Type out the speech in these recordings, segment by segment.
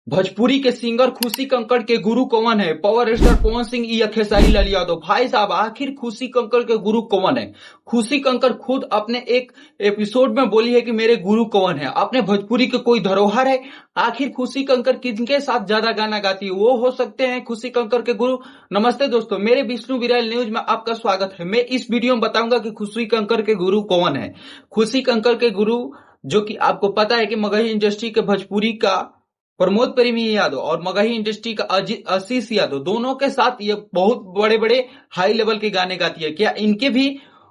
भोजपुरी के सिंगर खुशी कंकड़ के गुरु कौन है? पावर स्टार पवन सिंह या खेसारी लाल यादव? भाई साहब, आखिर खुशी कंकड़ के गुरु कौन है? खुशी कंकड़ खुद अपने एक एपिसोड में बोली है कि मेरे गुरु कौन है। अपने भोजपुरी के कोई धरोहर है? आखिर खुशी कंकड़ किनके साथ ज्यादा गाना गाती है? वो हो सकते हैं खुशी कंकड़ के गुरु। नमस्ते दोस्तों, मेरे विष्णु विराल न्यूज में आपका स्वागत है। मैं इस वीडियो में बताऊंगा कि खुशी कंकड़ के गुरु कौन है। खुशी कंकड़ के गुरु, जो कि आपको पता है कि मगही इंडस्ट्री के भोजपुरी का प्रमोद प्रेमी यादव और मगही इंडस्ट्री का आशीष यादव, दोनों के साथ ये बहुत बड़े बड़े हाई लेवल के गाने गाती है। क्या इनके भी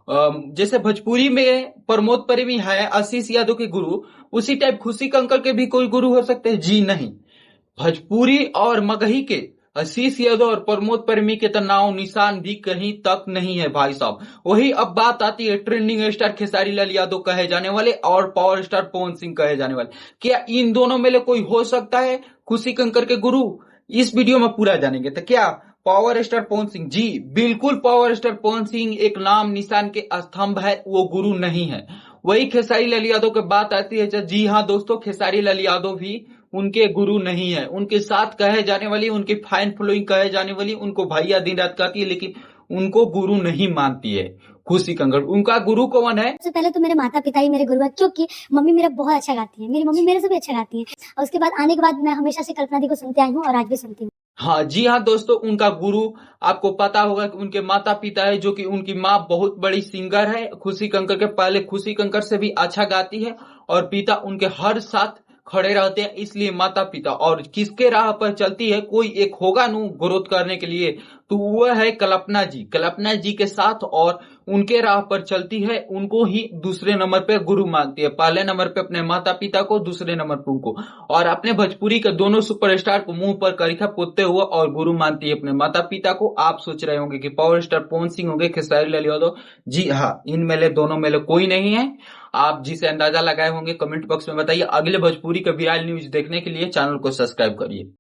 जैसे भोजपुरी में प्रमोद प्रेमी है आशीष यादव के गुरु, उसी टाइप खुशी कंकर के भी कोई गुरु हो सकते हैं? जी नहीं। भोजपुरी और मगही के आशीष यादव और प्रमोद प्रेमी के तो नाम निशान भी कहीं तक नहीं है भाई साहब। वही अब बात आती है ट्रेंडिंग स्टार खेसारी लाल यादव कहे जाने वाले और पावर स्टार पवन सिंह कहे जाने वाले। क्या इन दोनों में से कोई हो सकता है खुशी कंकर के गुरु? इस वीडियो में पूरा जानेंगे। तो क्या पावर स्टार पवन सिंह? जी बिल्कुल, पावर स्टार पवन सिंह एक नाम निशान के स्तंभ है, वो गुरु नहीं है। वही खेसारी लाल यादव की बात आती है, जी हाँ दोस्तों, खेसारी लाल यादव भी उनके गुरु नहीं है। उनके साथ कहे जाने वाली, उनकी फैन फॉलोइंग कहे जाने वाली, उनको भैया दिन रात कहती है, लेकिन उनको गुरु नहीं मानती है खुशी कंकर। उनका गुरु कौन है? सबसे पहले तो मेरे माता पिता ही मेरे गुरु है, क्योंकि मम्मी मेरा बहुत अच्छा गाती है। मेरी मम्मी मेरे से भी अच्छा गाती है, और उसके बाद आने के बाद मैं हमेशा से कल्पना दी को सुनते आई हूँ और आज भी सुनती हूँ। हाँ जी हाँ दोस्तों, उनका गुरु आपको पता होगा कि उनके माता पिता है, जो कि उनकी माँ बहुत बड़ी सिंगर है खुशी कंकर के। पहले खुशी कंकर से भी अच्छा गाती है और पिता उनके हर साथ खड़े रहते हैं, इसलिए माता पिता। और किसके राह पर चलती है? कोई एक होगा नु ग्रोथ करने के लिए, तो वह है कल्पना जी। कल्पना जी के साथ और उनके राह पर चलती है, उनको ही दूसरे नंबर पे गुरु मानती है। पहले नंबर पे अपने माता पिता को, दूसरे नंबर पे उनको, और अपने भोजपुरी के दोनों सुपरस्टार को मुंह पर करीखा पोतते हुए और गुरु मानती है अपने माता पिता को। आप सोच रहे होंगे कि पावर स्टार पवन सिंह होंगे खेसारी लाल यादव? जी हाँ, इन मेले दोनों मेले कोई नहीं है। आप जिसे अंदाजा लगाए होंगे कमेंट बॉक्स में बताइए। अगले भोजपुरी का विराल न्यूज देखने के लिए चैनल को सब्सक्राइब करिए।